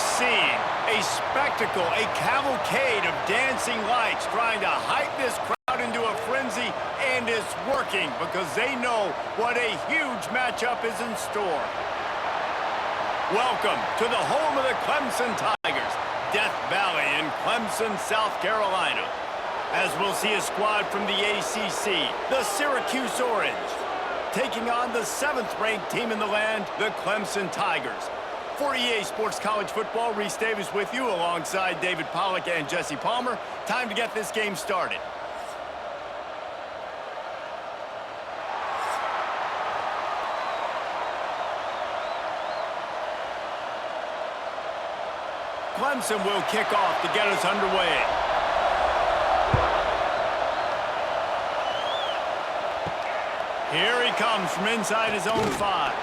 scene, a spectacle, a cavalcade of dancing lights trying to hype this crowd into a frenzy, and it's working because they know what a huge matchup is in store. Welcome to the home of the Clemson Tigers, Death Valley in Clemson, South Carolina. As we'll see a squad from the ACC, the Syracuse Orange, taking on the 7th-ranked team in the land, the Clemson Tigers. For EA Sports College Football, Reese Davis with you alongside David Pollack and Jesse Palmer. Time to get this game started. Clemson will kick off to get us underway. Here he comes from inside his own 5.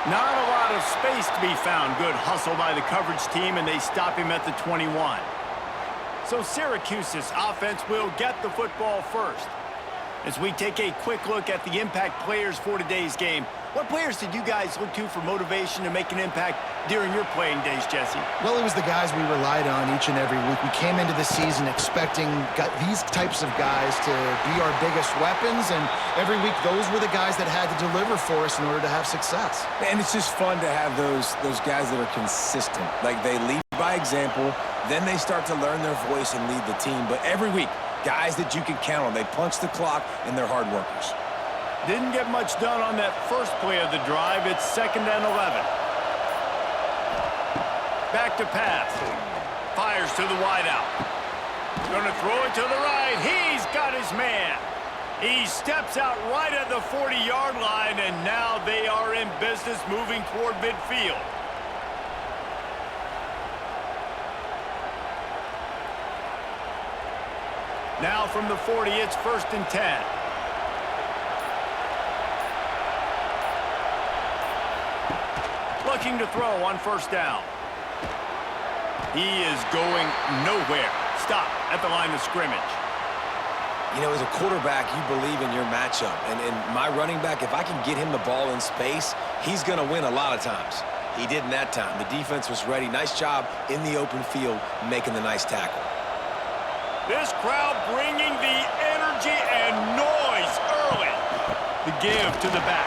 Not a lot of space to be found. Good hustle by the coverage team, and they stop him at the 21. So Syracuse's offense will get the football first. As we take a quick look at the impact players for today's game, what players did you guys look to for motivation to make an impact during your playing days, Jesse? Well, it was the guys we relied on each and every week. We came into the season expecting these types of guys to be our biggest weapons, and every week those were the guys that had to deliver for us in order to have success. And it's just fun to have those guys that are consistent. Like, they lead by example, then they start to learn their voice and lead the team. But every week, guys that you can count on. They punch the clock, and they're hard workers. Didn't get much done on that first play of the drive. It's 2nd and 11. Back to pass. Fires to the wideout. Going to throw it to the right. He's got his man. He steps out right at the 40-yard line, and now they are in business moving toward midfield. Now from the 40, it's 1st and 10. Looking to throw on 1st down. He is going nowhere. Stop at the line of scrimmage. You know, as a quarterback, you believe in your matchup. And my running back, if I can get him the ball in space, he's going to win a lot of times. He did in that time. The defense was ready. Nice job in the open field, making the nice tackle. This crowd bringing the energy and noise early. The give to the back.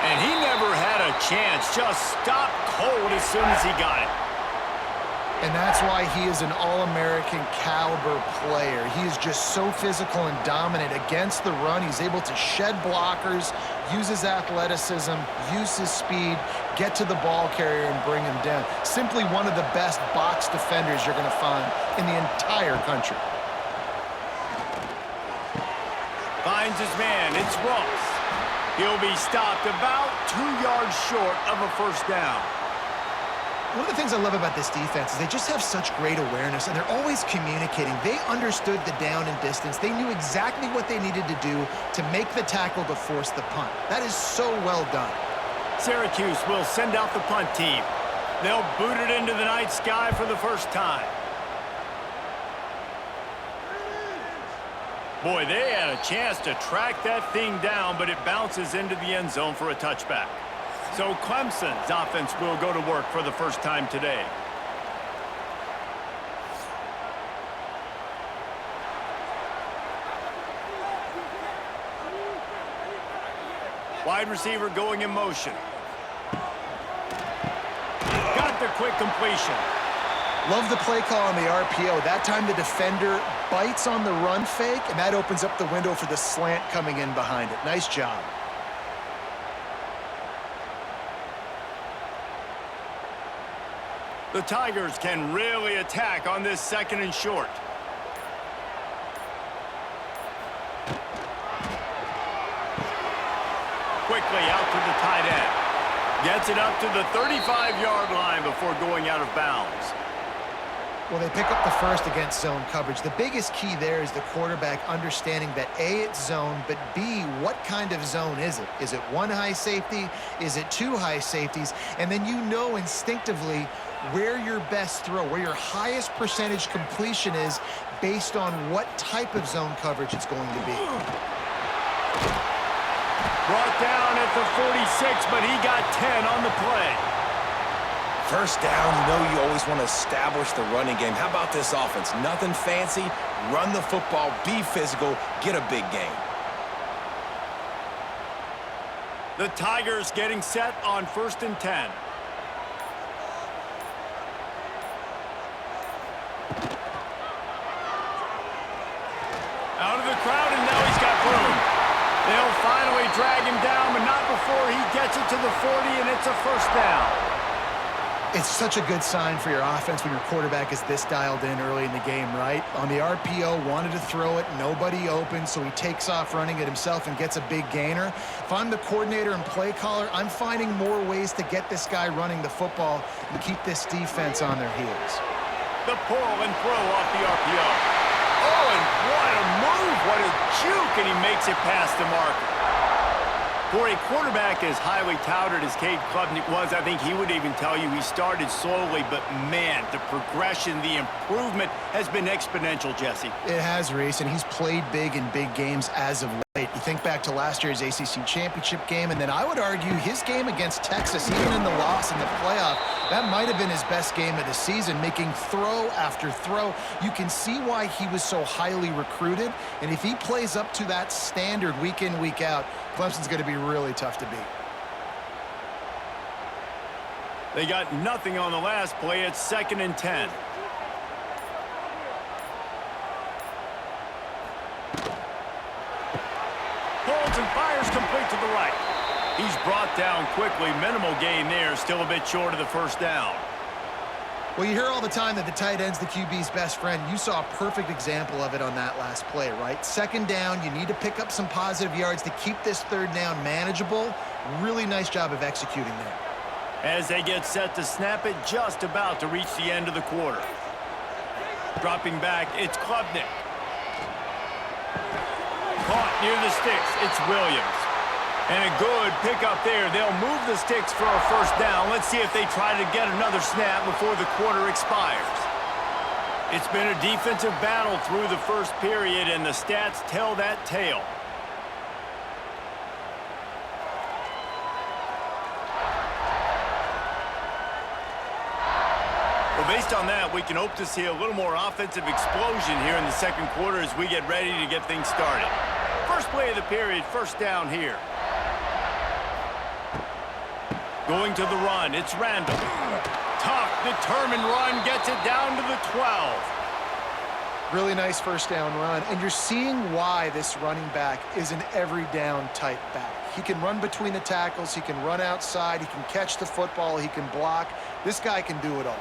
And he never had a chance. Just stopped cold as soon as he got it. And that's why he is an All-American caliber player. He is just so physical and dominant against the run. He's able to shed blockers, use his athleticism, use his speed, get to the ball carrier and bring him down. Simply one of the best box defenders you're going to find in the entire country. Finds his man. It's Ross. He'll be stopped about 2 yards short of a 1st down. One of the things I love about this defense is they just have such great awareness, and they're always communicating. They understood the down and distance. They knew exactly what they needed to do to make the tackle to force the punt. That is so well done. Syracuse will send out the punt team. They'll boot it into the night sky for the first time. Boy, they had a chance to track that thing down, but it bounces into the end zone for a touchback. So Clemson's offense will go to work for the first time today. Wide receiver going in motion. Got the quick completion. Love the play call on the RPO. That time the defender bites on the run fake, and that opens up the window for the slant coming in behind it. Nice job. The Tigers can really attack on this 2nd and short. Quickly out to the tight end. Gets it up to the 35-yard line before going out of bounds. Well, they pick up the 1st against zone coverage. The biggest key there is the quarterback understanding that A, it's zone, but B, what kind of zone is it? Is it 1 high safety? Is it 2 high safeties? And then you know instinctively where your best throw, where your highest percentage completion is based on what type of zone coverage it's going to be. Brought down at the 46, but he got 10 on the play. First down, you know you always want to establish the running game. How about this offense? Nothing fancy. Run the football, be physical, get a big gain. The Tigers getting set on 1st and 10. Out of the crowd, and now he's got room. They'll finally drag him down, but not before he gets it to the 40, and it's a first down. It's such a good sign for your offense when your quarterback is this dialed in early in the game, right? On the RPO, wanted to throw it, nobody open, so he takes off running it himself and gets a big gainer. If I'm the coordinator and play caller, I'm finding more ways to get this guy running the football and keep this defense on their heels. The pull and throw off the RPO. Oh, and what a move, what a juke, and he makes it past the marker. For a quarterback as highly touted as Cade Klubnik was, I think he would even tell you he started slowly, but man, the progression, the improvement has been exponential, Jesse. It has, Reese, and he's played big in big games as of late. You think back to last year's ACC championship game, and then I would argue his game against Texas, even in the loss in the playoff, that might have been his best game of the season, making throw after throw. You can see why he was so highly recruited, and if he plays up to that standard week in, week out, Clemson's going to be really tough to beat. They got nothing on the last play. It's 2nd and 10. Holds and fires complete to the right. He's brought down quickly. Minimal gain there. Still a bit short of the first down. Well, you hear all the time that the tight end's the QB's best friend. You saw a perfect example of it on that last play, right? 2nd down, you need to pick up some positive yards to keep this 3rd down manageable. Really nice job of executing there. As they get set to snap it, just about to reach the end of the quarter. Dropping back, it's Klubnik. Caught near the sticks, it's Williams. And a good pickup there. They'll move the sticks for a first down. Let's see if they try to get another snap before the quarter expires. It's been a defensive battle through the first period, and the stats tell that tale. Well, based on that, we can hope to see a little more offensive explosion here in the second quarter as we get ready to get things started. First play of the period, first down here. Going to the run, it's Randall. Tough, determined run, gets it down to the 12. Really nice first down run, and you're seeing why this running back is an every down type back. He can run between the tackles, he can run outside, he can catch the football, he can block. This guy can do it all.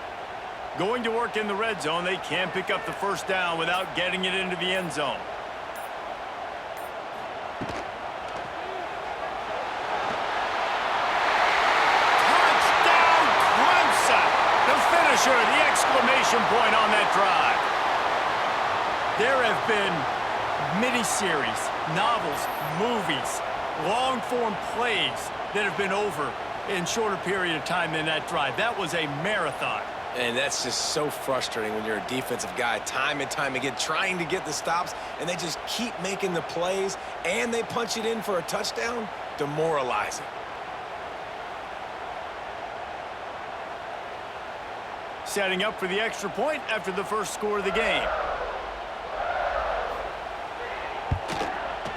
Going to work in the red zone, they can't pick up the first down without getting it into the end zone. The exclamation point on that drive. There have been mini-series, novels, movies, long-form plays that have been over in shorter period of time than that drive. That was a marathon. And that's just so frustrating when you're a defensive guy, time and time again, trying to get the stops, and they just keep making the plays, and they punch it in for a touchdown. Demoralizing. Setting up for the extra point after the first score of the game.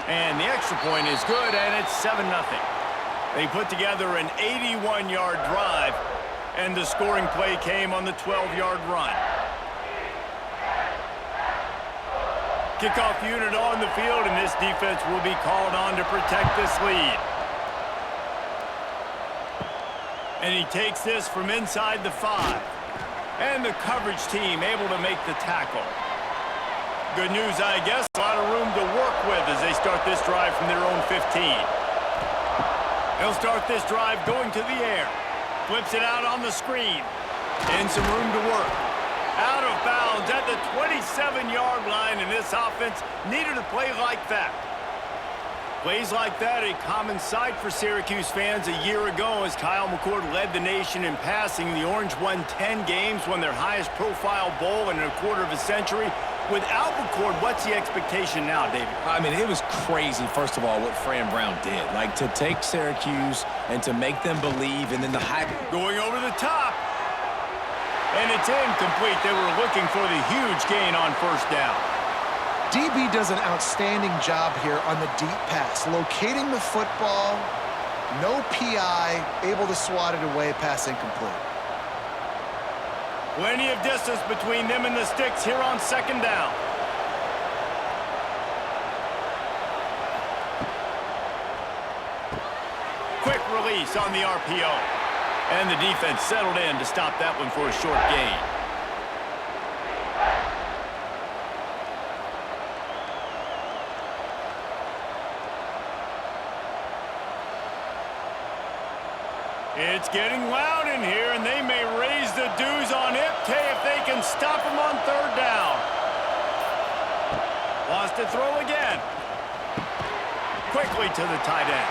And the extra point is good, and it's 7-0. They put together an 81-yard drive, and the scoring play came on the 12-yard run. Kickoff unit on the field, and this defense will be called on to protect this lead. And he takes this from inside the 5. And the coverage team able to make the tackle. Good news, I guess. A lot of room to work with as they start this drive from their own 15. They'll start this drive going to the air. Flips it out on the screen. And some room to work. Out of bounds at the 27-yard line, and this offense needed a play like that. Plays like that, a common sight for Syracuse fans a year ago as Kyle McCord led the nation in passing. The Orange won 10 games, won their highest profile bowl in a quarter of a century. Without McCord, what's the expectation now, David? I mean, it was crazy, first of all, what Fran Brown did. Like, to take Syracuse and to make them believe, and then the hype. Going over the top. And it's incomplete. They were looking for the huge gain on first down. DB does an outstanding job here on the deep pass, locating the football, no PI, able to swat it away, pass incomplete. Plenty of distance between them and the sticks here on second down. Quick release on the RPO. And the defense settled in to stop that one for a short gain. It's getting loud in here, and they may raise the dues on Iptay if they can stop him on third down. Wants to throw again. Quickly to the tight end.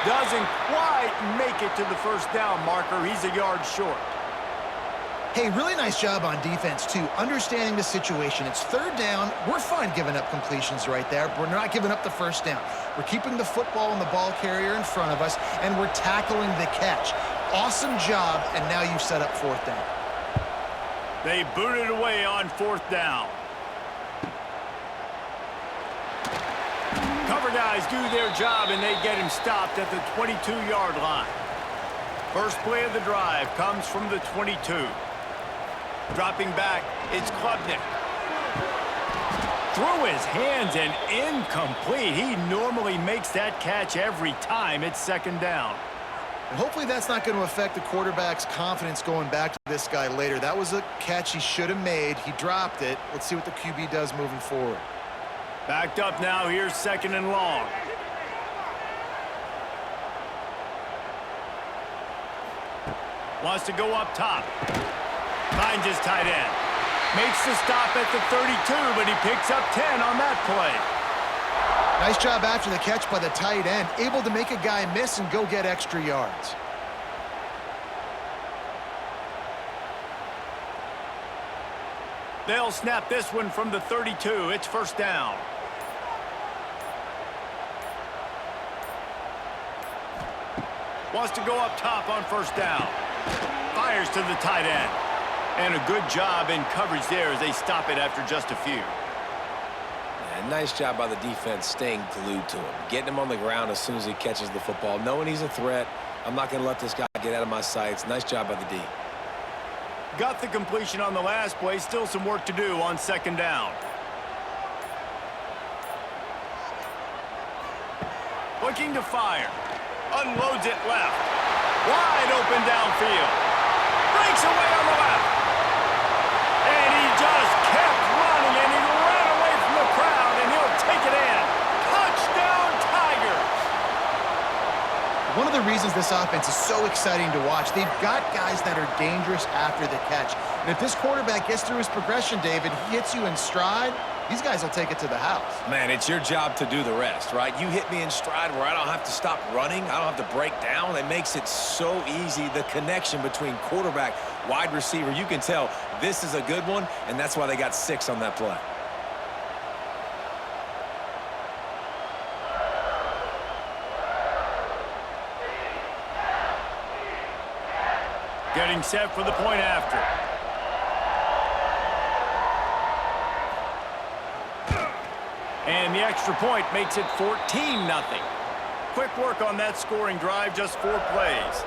Doesn't quite make it to the first down marker. He's a yard short. Hey, really nice job on defense, too, understanding the situation. It's third down. We're fine giving up completions right there. We're not giving up the first down. We're keeping the football and the ball carrier in front of us, and we're tackling the catch. Awesome job, and now you've set up fourth down. They booted away on fourth down. Cover guys do their job, and they get him stopped at the 22-yard line. First play of the drive comes from the 22. Dropping back, it's Klubnik. Through his hands and incomplete. He normally makes that catch every time. It's second down. And hopefully that's not going to affect the quarterback's confidence going back to this guy later. That was a catch he should have made. He dropped it. Let's see what the QB does moving forward. Backed up now. Here's second and long. Wants to go up top. Finds his tight end. Makes the stop at the 32, but he picks up 10 on that play. Nice job after the catch by the tight end. Able to make a guy miss and go get extra yards. They'll snap this one from the 32. It's first down. Wants to go up top on first down. Fires to the tight end. And a good job in coverage there as they stop it after just a few. Yeah, nice job by the defense staying glued to him. Getting him on the ground as soon as he catches the football. Knowing he's a threat. I'm not going to let this guy get out of my sights. Nice job by the D. Got the completion on the last play. Still some work to do on second down. Looking to fire. Unloads it left. Wide open downfield. Breaks away on the left. And he just kept running, and he ran away from the crowd, and he'll take it in. Touchdown, Tigers! One of the reasons this offense is so exciting to watch, they've got guys that are dangerous after the catch. And if this quarterback gets through his progression, David, he hits you in stride, these guys will take it to the house. Man, it's your job to do the rest, right? You hit me in stride where I don't have to stop running. I don't have to break down. It makes it so easy. The connection between quarterback, wide receiver, you can tell this is a good one, and that's why they got 6 on that play. Getting set for the point after. And the extra point makes it 14-0. Quick work on that scoring drive, just 4 plays.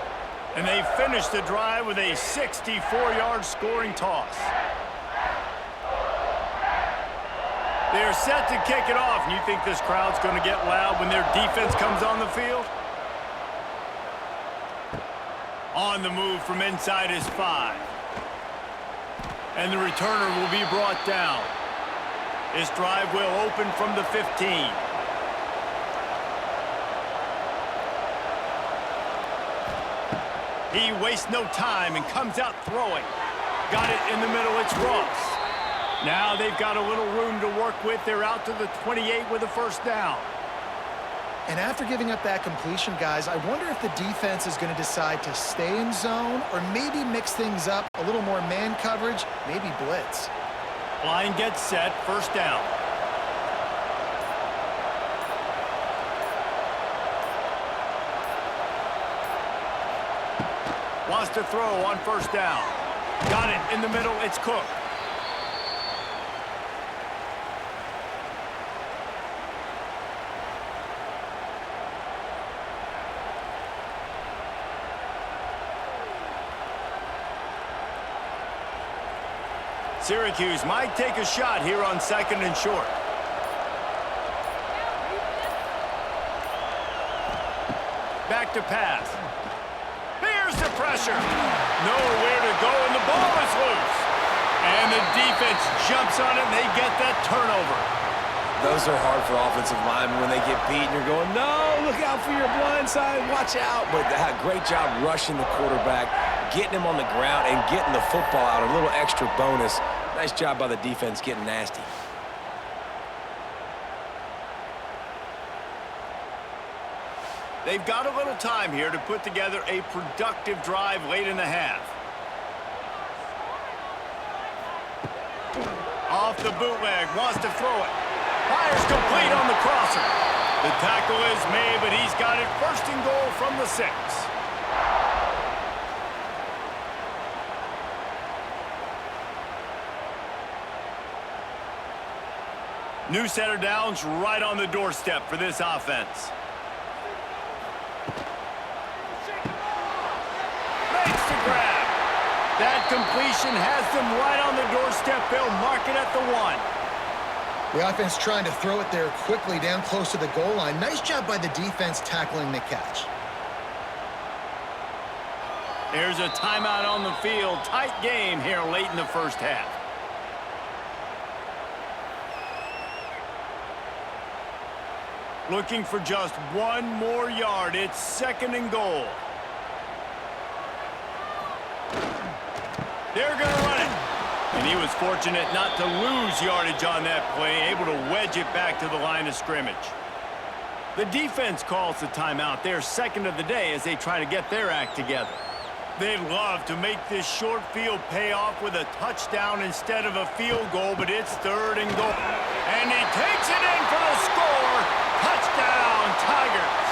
And they finish the drive with a 64-yard scoring toss. They're set to kick it off, and you think this crowd's going to get loud when their defense comes on the field? On the move from inside his 5. And the returner will be brought down. This drive will open from the 15. He wastes no time and comes out throwing. Got it in the middle. It's Ross. Now they've got a little room to work with. They're out to the 28 with a first down. And after giving up that completion, guys, I wonder if the defense is going to decide to stay in zone or maybe mix things up, a little more man coverage, maybe blitz. Line gets set, first down. Wants to throw on first down. Got it in the middle. It's Cook. Syracuse might take a shot here on 2nd and short. Back to pass. Here's the pressure. Nowhere to go, and the ball is loose. And the defense jumps on it, and they get that turnover. Those are hard for offensive linemen when they get beat, and you're going, no, look out for your blind side, watch out. But great job rushing the quarterback, getting him on the ground, and getting the football out, a little extra bonus. Nice job by the defense getting nasty. They've got a little time here to put together a productive drive late in the half. Off the bootleg, wants to throw it. Fires complete on the crosser. The tackle is made, but he's got it 1st and goal from the 6. New set of downs right on the doorstep for this offense. Makes the grab. That completion has them right on the doorstep. They'll mark it at the 1. The offense trying to throw it there quickly down close to the goal line. Nice job by the defense tackling the catch. There's a timeout on the field. Tight game here late in the 1st half. Looking for just 1 more yard. It's 2nd and goal. They're going to run it. And he was fortunate not to lose yardage on that play, able to wedge it back to the line of scrimmage. The defense calls the timeout. They're 2nd of the day as they try to get their act together. They'd love to make this short field pay off with a touchdown instead of a field goal, but it's 3rd and goal. And he takes it in for the score. Touchdown, Tigers.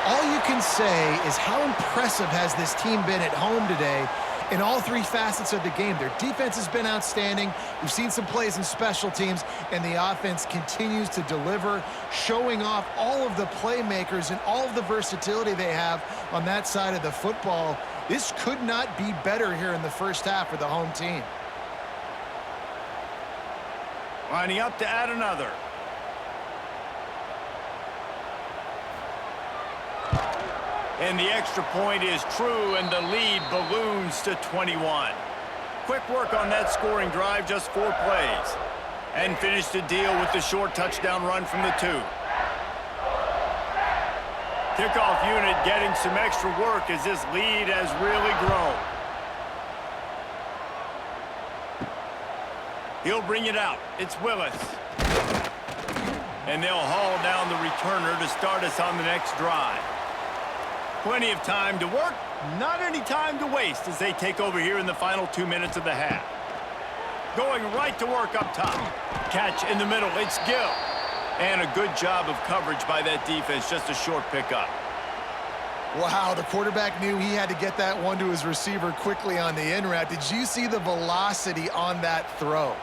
All you can say is how impressive has this team been at home today in all 3 facets of the game. Their defense has been outstanding. We've seen some plays in special teams, and the offense continues to deliver, showing off all of the playmakers and all of the versatility they have on that side of the football. This could not be better here in the 1st half for the home team. Lining up to add another. And the extra point is true, and the lead balloons to 21. Quick work on that scoring drive, just 4 plays. And finished the deal with the short touchdown run from the 2. Kickoff unit getting some extra work as this lead has really grown. He'll bring it out. It's Willis. And they'll haul down the returner to start us on the next drive. Plenty of time to work, not any time to waste as they take over here in the final 2 minutes of the half. Going right to work up top. Catch in the middle, it's Gill. And a good job of coverage by that defense, just a short pickup. Wow, the quarterback knew he had to get that one to his receiver quickly on the in route. Did you see the velocity on that throw?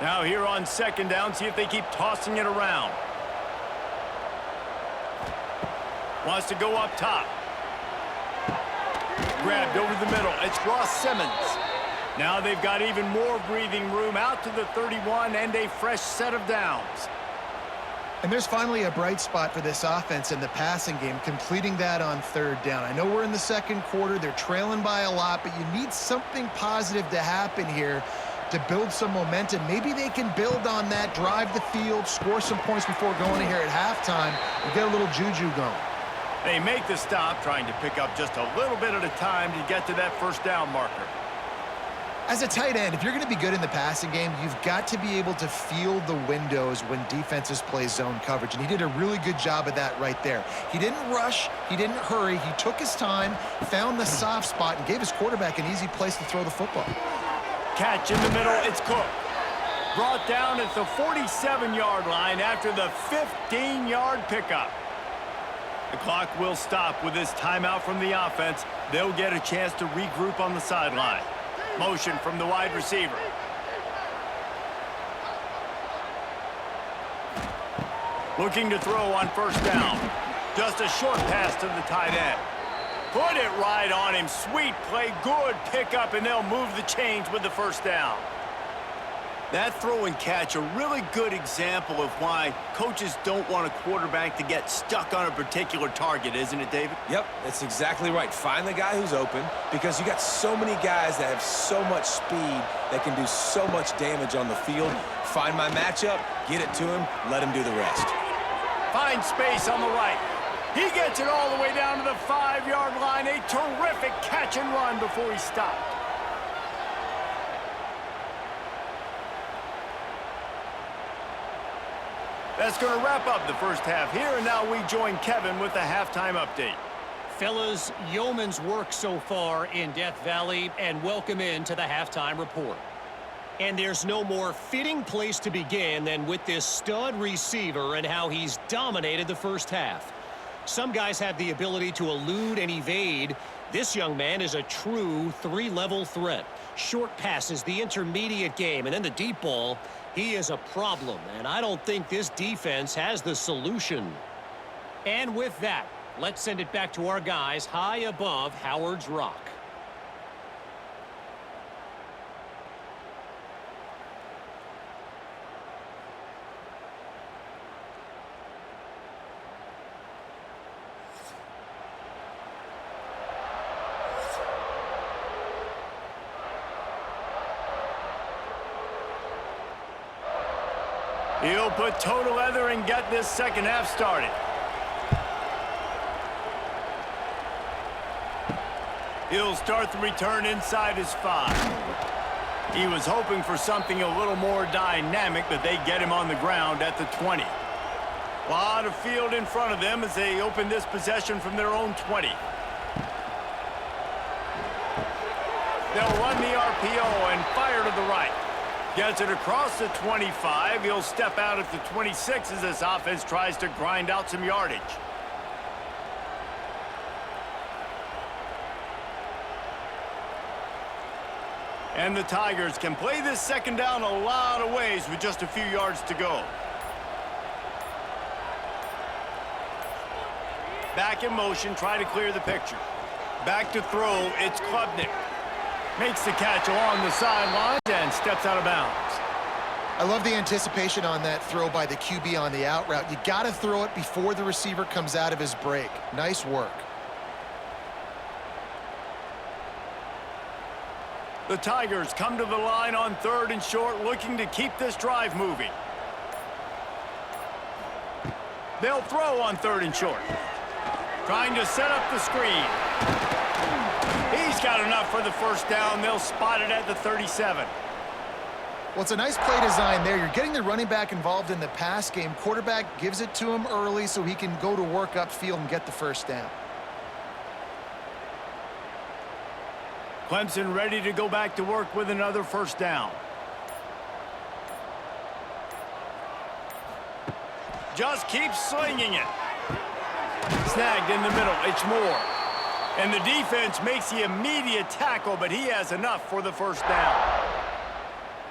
Now here on 2nd down, see if they keep tossing it around. Wants to go up top. Grabbed over the middle. It's Ross Simmons. Now they've got even more breathing room out to the 31 and a fresh set of downs. And there's finally a bright spot for this offense in the passing game, completing that on 3rd down. I know we're in the 2nd quarter. They're trailing by a lot, but you need something positive to happen here to build some momentum. Maybe they can build on that, drive the field, score some points before going here at halftime, and get a little juju going. They make the stop, trying to pick up just a little bit at a time to get to that 1st down marker. As a tight end, if you're going to be good in the passing game, you've got to be able to feel the windows when defenses play zone coverage, and he did a really good job of that right there. He didn't rush, he didn't hurry, he took his time, found the soft spot, and gave his quarterback an easy place to throw the football. Catch in the middle, it's Cook. Brought down at the 47-yard line after the 15-yard pickup. The clock will stop with this timeout from the offense. They'll get a chance to regroup on the sideline. Motion from the wide receiver. Looking to throw on first down. Just a short pass to the tight end. Put it right on him. Sweet play, good pickup, and they'll move the chains with the first down. That throw and catch, a really good example of why coaches don't want a quarterback to get stuck on a particular target, isn't it, David? Yep, that's exactly right. Find the guy who's open, because you got so many guys that have so much speed that can do so much damage on the field. Find my matchup, get it to him, let him do the rest. Find space on the right. He gets it all the way down to the 5-yard line. A terrific catch and run before he stopped. That's going to wrap up the first half here, and now we join Kevin with the halftime update. Fellas, yeoman's work so far in Death Valley, and welcome into the halftime report. And there's no more fitting place to begin than with this stud receiver and how he's dominated the first half. Some guys have the ability to elude and evade. This young man is a true three-level threat. Short passes, the intermediate game, and then the deep ball. He is a problem, and I don't think this defense has the solution. And with that, let's send it back to our guys high above Howard's Rock. He'll put toe to leather and get this second half started. He'll start the return inside his 5. He was hoping for something a little more dynamic, but they get him on the ground at the 20. A lot of field in front of them as they open this possession from their own 20. They'll run the RPO and fire to the right. Gets it across the 25. He'll step out at the 26 as this offense tries to grind out some yardage. And the Tigers can play this second down a lot of ways with just a few yards to go. Back in motion, try to clear the picture. Back to throw, it's Klubnik. Makes the catch along the sideline and steps out of bounds. I love the anticipation on that throw by the QB on the out route. You got to throw it before the receiver comes out of his break. Nice work. The Tigers come to the line on 3rd and short, looking to keep this drive moving. They'll throw on 3rd and short. Trying to set up the screen. He's got enough for the first down. They'll spot it at the 37. Well, it's a nice play design there. You're getting the running back involved in the pass game. Quarterback gives it to him early so he can go to work upfield and get the first down. Clemson ready to go back to work with another first down. Just keep slinging it. Snagged in the middle. It's Moore. And the defense makes the immediate tackle, but he has enough for the first down.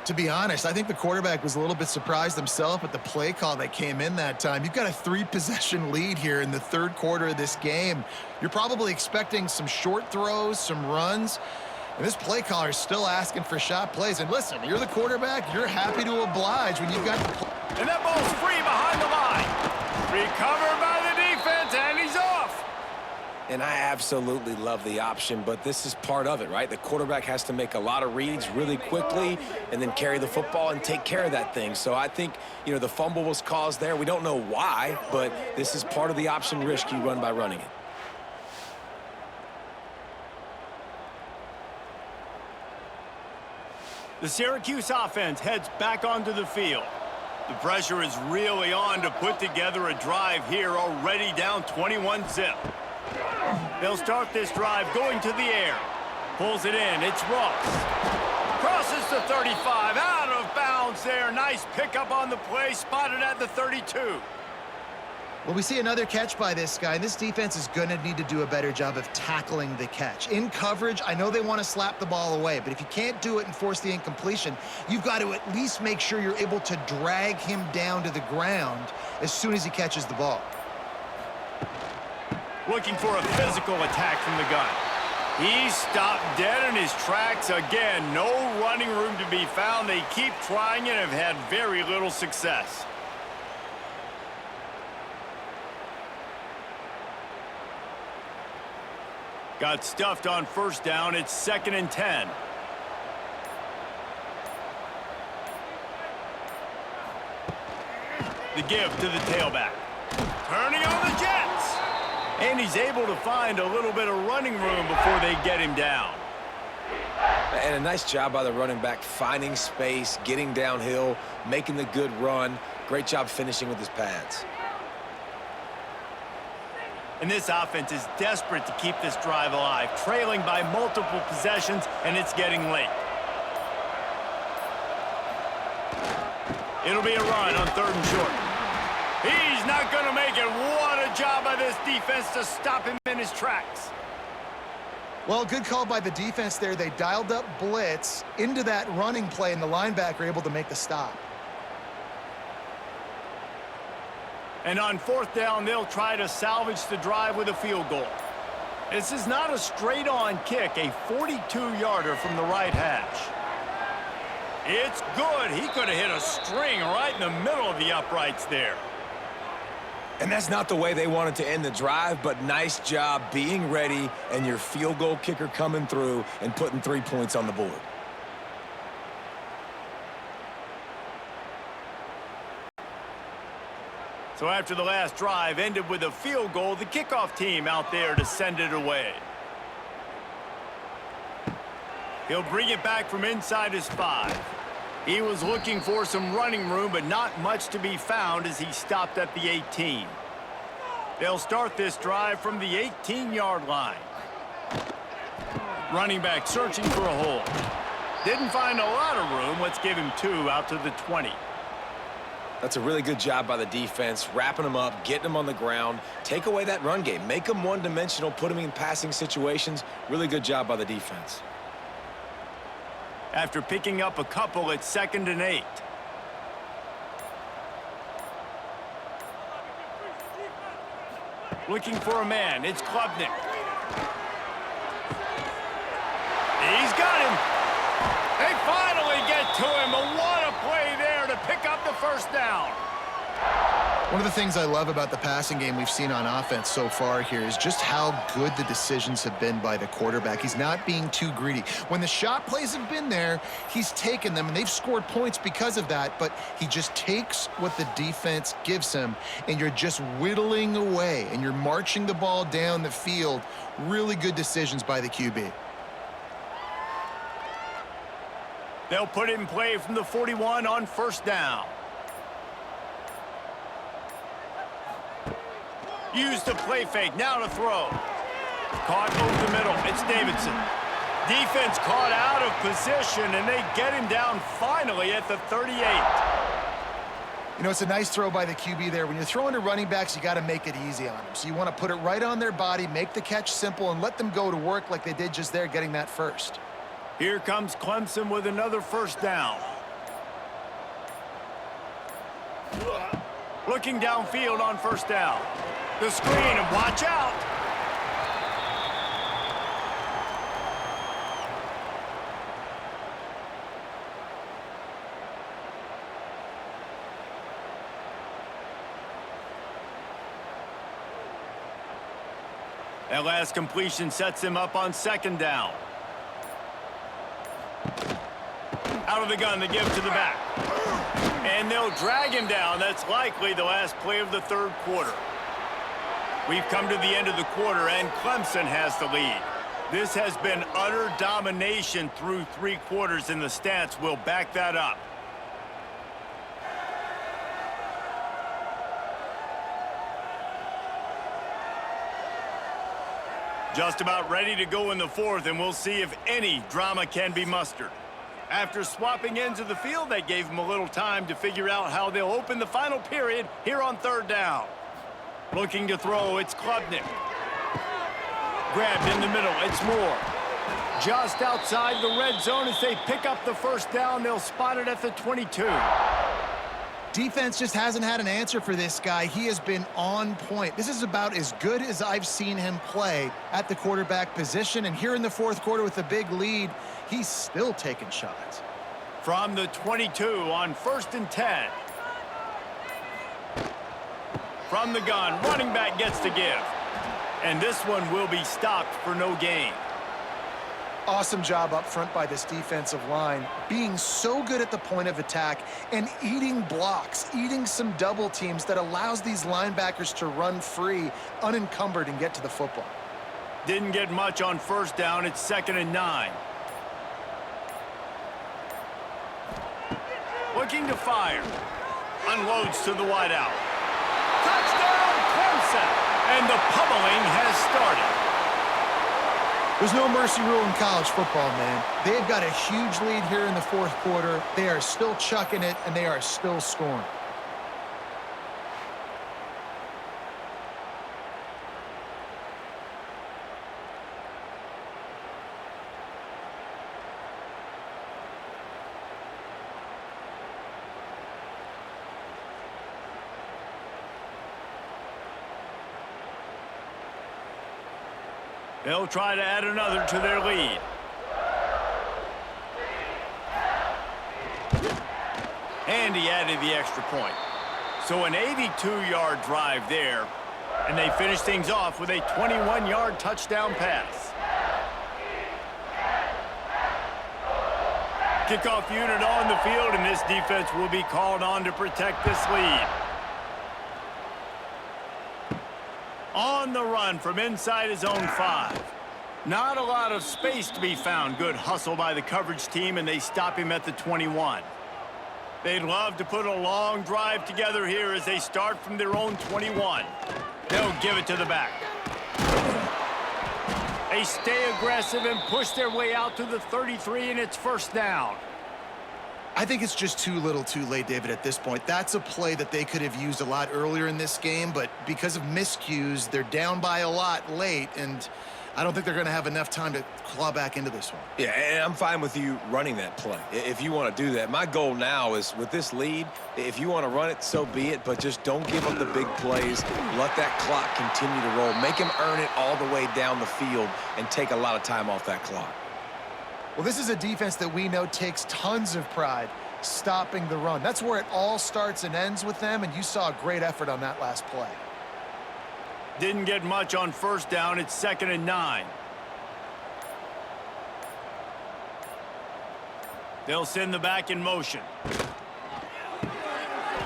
To be honest, I think the quarterback was a little bit surprised himself at the play call that came in that time. You've got a 3-possession lead here in the 3rd quarter of this game. You're probably expecting some short throws, some runs. And this play caller is still asking for shot plays. And listen, you're the quarterback. You're happy to oblige when you've got the play. And that ball's free behind the line. Recovered by the defense, and he's off. And I absolutely love the option, but this is part of it, right? The quarterback has to make a lot of reads really quickly and then carry the football and take care of that thing. So I think, you know, the fumble was caused there. We don't know why, but this is part of the option risk you run by running it. The Syracuse offense heads back onto the field. The pressure is really on to put together a drive here, already down 21-zip. They'll start this drive going to the air. Pulls it in. It's Ross. Crosses the 35. Out of bounds there. Nice pickup on the play. Spotted at the 32. Well, we see another catch by this guy, and this defense is going to need to do a better job of tackling the catch. In coverage, I know they want to slap the ball away, but if you can't do it and force the incompletion, you've got to at least make sure you're able to drag him down to the ground as soon as he catches the ball. Looking for a physical attack from the gun. He's stopped dead in his tracks again. No running room to be found. They keep trying and have had very little success. Got stuffed on first down. It's 2nd and 10. The give to the tailback. Turning on the Jets. And he's able to find a little bit of running room before they get him down. And a nice job by the running back, finding space, getting downhill, making the good run. Great job finishing with his pads. And this offense is desperate to keep this drive alive, trailing by multiple possessions, and it's getting late. It'll be a run on 3rd and short. He's not going to make it. What a job by this defense to stop him in his tracks. Well, good call by the defense there. They dialed up blitz into that running play, and the linebacker able to make the stop. And on 4th down, they'll try to salvage the drive with a field goal. This is not a straight-on kick, a 42-yarder from the right hash. It's good. He could have hit a string right in the middle of the uprights there. And that's not the way they wanted to end the drive, but nice job being ready and your field goal kicker coming through and putting 3 points on the board. So after the last drive ended with a field goal, the kickoff team out there to send it away. He'll bring it back from inside his 5. He was looking for some running room, but not much to be found as he stopped at the 18. They'll start this drive from the 18-yard line. Running back searching for a hole. Didn't find a lot of room. Let's give him 2 out to the 20. That's a really good job by the defense, wrapping them up, getting them on the ground, take away that run game, make them one-dimensional, put them in passing situations. Really good job by the defense. After picking up a couple, it's 2nd and 8. Looking for a man. It's Klubnik. He's got him. They finally get to him. But what a play there to pick up the first down. One of the things I love about the passing game we've seen on offense so far here is just how good the decisions have been by the quarterback. He's not being too greedy. When the shot plays have been there, he's taken them, and they've scored points because of that, but he just takes what the defense gives him, and you're just whittling away, and you're marching the ball down the field. Really good decisions by the QB. They'll put it in play from the 41 on first down. Use the play fake, now to throw. Caught over the middle, it's Davidson. Defense caught out of position, and they get him down finally at the 38. You know, it's a nice throw by the QB there. When you're throwing to running backs, you got to make it easy on them. So you want to put it right on their body, make the catch simple, and let them go to work like they did just there, getting that first. Here comes Clemson with another first down. Looking downfield on first down. The screen, and watch out. That last completion sets him up on second down. Out of the gun, the give to the back. And they'll drag him down. That's likely the last play of the third quarter. We've come to the end of the quarter, and Clemson has the lead. This has been utter domination through 3 quarters, and the stats will back that up. Just about ready to go in the fourth, and we'll see if any drama can be mustered. After swapping ends of the field, they gave them a little time to figure out how they'll open the final period here on third down. Looking to throw, it's Klubnik. Grabbed in the middle, it's Moore. Just outside the red zone as they pick up the first down. They'll spot it at the 22. Defense just hasn't had an answer for this guy. He has been on point. This is about as good as I've seen him play at the quarterback position. And here in the fourth quarter with a big lead, he's still taking shots. From the 22 on 1st and 10. From the gun, running back gets to give. And this one will be stopped for no gain. Awesome job up front by this defensive line, being so good at the point of attack and eating blocks, eating some double teams that allows these linebackers to run free, unencumbered, and get to the football. Didn't get much on 1st down. It's 2nd and 9. Looking to fire. Unloads to the wideout. Touchdown, Clemson! And the pummeling has started. There's no mercy rule in college football, man. They've got a huge lead here in the fourth quarter. They are still chucking it, and they are still scoring. They'll try to add another to their lead. And he added the extra point. So an 82-yard drive there. And they finish things off with a 21-yard touchdown pass. Kickoff unit on the field, and this defense will be called on to protect this lead. On the run from inside his own 5. Not a lot of space to be found. Good hustle by the coverage team, and they stop him at the 21. They'd love to put a long drive together here as they start from their own 21. They'll give it to the back. They stay aggressive and push their way out to the 33, and it's 1st down. I think it's just too little too late, David, at this point. That's a play that they could have used a lot earlier in this game, but because of miscues, they're down by a lot late, and I don't think they're going to have enough time to claw back into this one. Yeah, and I'm fine with you running that play if you want to do that. My goal now is with this lead, if you want to run it, so be it, but just don't give up the big plays. Let that clock continue to roll. Make him earn it all the way down the field and take a lot of time off that clock. Well, this is a defense that we know takes tons of pride stopping the run. That's where it all starts and ends with them, and you saw a great effort on that last play. Didn't get much on 1st down. It's 2nd and 9. They'll send the back in motion.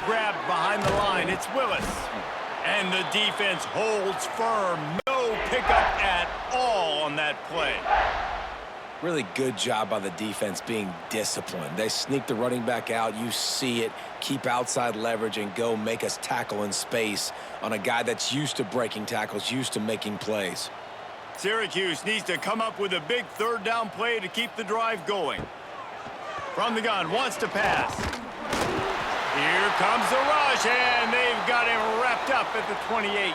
Grabbed behind the line. It's Willis. And the defense holds firm. No pickup at all on that play. Really good job by the defense being disciplined. They sneak the running back out. You see it. Keep outside leverage and go make us tackle in space on a guy that's used to breaking tackles, used to making plays. Syracuse needs to come up with a big 3rd down play to keep the drive going. From the gun, wants to pass. Here comes the rush, and they've got him wrapped up at the 28.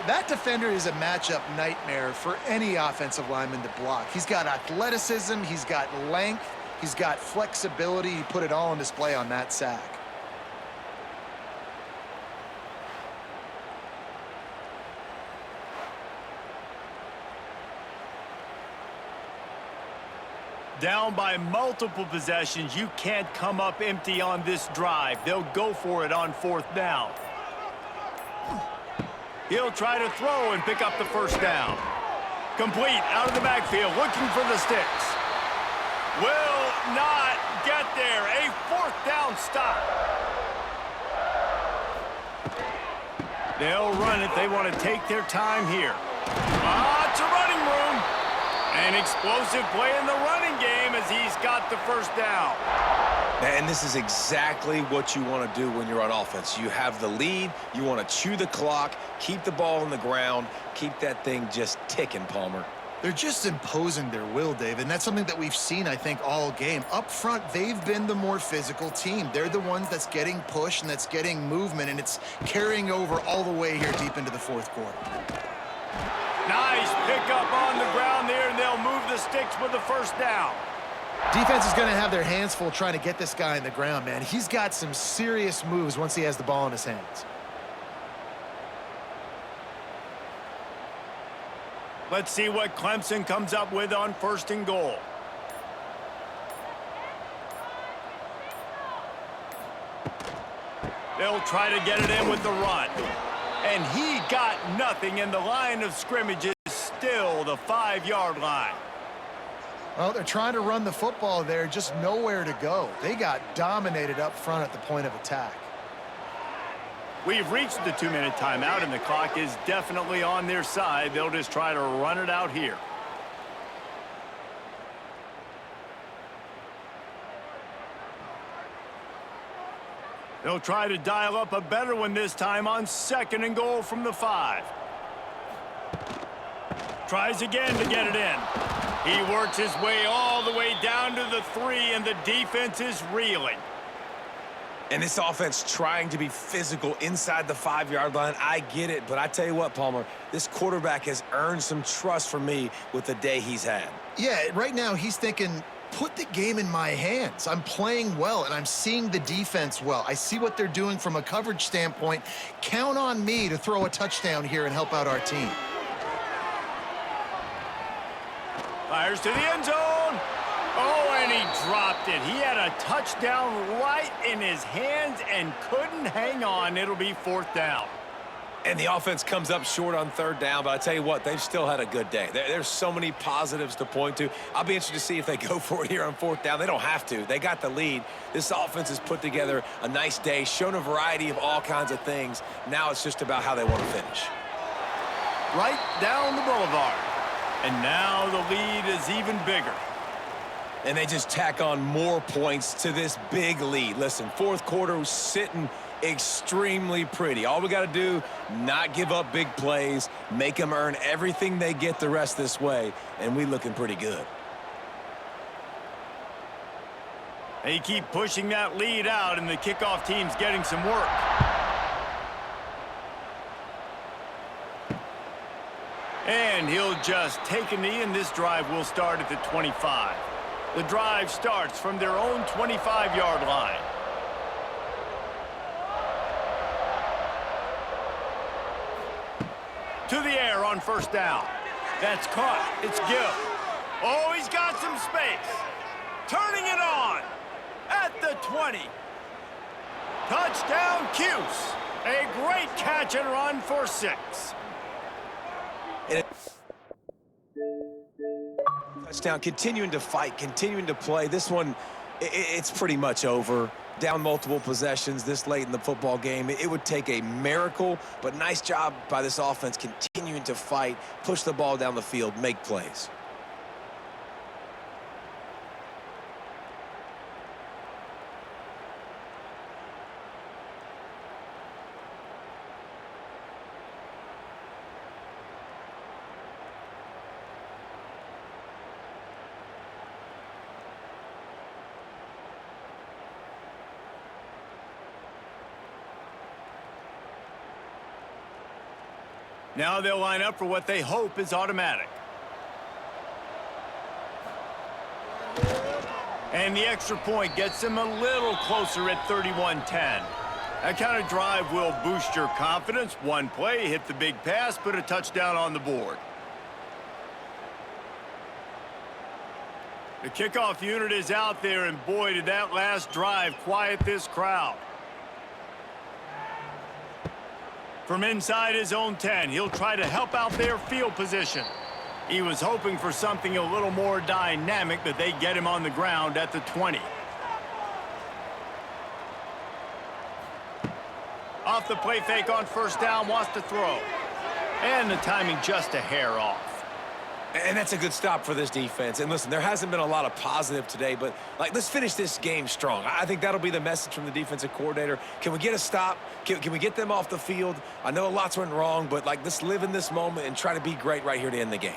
That defender is a matchup nightmare for any offensive lineman to block. He's got athleticism, he's got length, he's got flexibility. He put it all on display on that sack. Down by multiple possessions, you can't come up empty on this drive. They'll go for it on 4th down. He'll try to throw and pick up the 1st down. Complete out of the backfield, looking for the sticks. Will not get there. A 4th down stop. They'll run it. They want to take their time here. Lots of running room. An explosive play in the running game as he's got the 1st down. And this is exactly what you want to do when you're on offense. You have the lead. You want to chew the clock, keep the ball on the ground, keep that thing just ticking, Palmer. They're just imposing their will, Dave, and that's something that we've seen, I think, all game. Up front, they've been the more physical team. They're the ones that's getting pushed and that's getting movement, and it's carrying over all the way here deep into the fourth quarter. Nice pickup on the ground there, and they'll move the sticks with the first down. Defense is going to have their hands full trying to get this guy in the ground, man. He's got some serious moves once he has the ball in his hands. Let's see what Clemson comes up with on 1st and goal. They'll try to get it in with the run. And he got nothing, and the line of scrimmage is still the 5-yard line. Well, they're trying to run the football there, just nowhere to go. They got dominated up front at the point of attack. We've reached the 2-minute timeout, and the clock is definitely on their side. They'll just try to run it out here. They'll try to dial up a better one this time on 2nd and goal from the 5. Tries again to get it in. He works his way all the way down to the 3, and the defense is reeling. And this offense trying to be physical inside the 5-yard line. I get it, but I tell you what, Palmer, this quarterback has earned some trust from me with the day he's had. Yeah, right now he's thinking, put the game in my hands. I'm playing well, and I'm seeing the defense well. I see what they're doing from a coverage standpoint. Count on me to throw a touchdown here and help out our team. Fires to the end zone. Oh, and he dropped it. He had a touchdown right in his hands and couldn't hang on. It'll be 4th down. And the offense comes up short on 3rd down, but I tell you what, they've still had a good day. There's so many positives to point to. I'll be interested to see if they go for it here on 4th down. They don't have to. They got the lead. This offense has put together a nice day, shown a variety of all kinds of things. Now it's just about how they want to finish. Right down the boulevard. And now the lead is even bigger. And they just tack on more points to this big lead. Listen, 4th quarter was sitting extremely pretty. All we got to do, not give up big plays, make them earn everything they get the rest this way, and we looking pretty good. They keep pushing that lead out, and the kickoff team's getting some work. And he'll just take a knee, and this drive will start at the 25. The drive starts from their own 25-yard line. To the air on 1st down. That's caught. It's Gill. Oh, he's got some space. Turning it on at the 20. Touchdown, Cuse. A great catch and run for 6. Touchdown, continuing to fight, continuing to play. This one, it's pretty much over. Down multiple possessions this late in the football game. It would take a miracle, but nice job by this offense continuing to fight, push the ball down the field, make plays. Now they'll line up for what they hope is automatic. And the extra point gets them a little closer at 31-10. That kind of drive will boost your confidence. One play, hit the big pass, put a touchdown on the board. The kickoff unit is out there, and boy, did that last drive quiet this crowd. From inside his own 10, he'll try to help out their field position. He was hoping for something a little more dynamic, but they get him on the ground at the 20. Off the play fake on 1st down, wants to throw. And the timing just a hair off. And that's a good stop for this defense. And listen, there hasn't been a lot of positive today, but let's finish this game strong. I think that'll be the message from the defensive coordinator. Can we get a stop? Can we get them off the field? I know lots went wrong, but let's live in this moment and try to be great right here to end the game.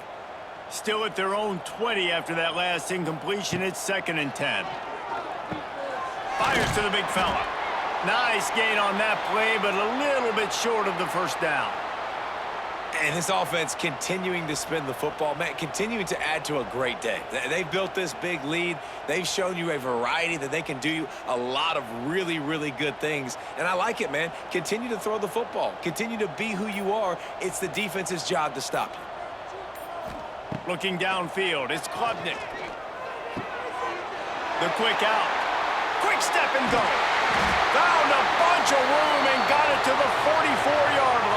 Still at their own 20 after that last incompletion. It's 2nd and 10. Fires to the big fella. Nice gain on that play, but a little bit short of the first down. And this offense continuing to spin the football, man, continuing to add to a great day. They've built this big lead. They've shown you a variety that they can do a lot of really, really good things. And I like it, man. Continue to throw the football. Continue to be who you are. It's the defense's job to stop you. Looking downfield, it's Klubnik. The quick out. Quick step and go. Found a bunch of room and got it to the 44-yard line.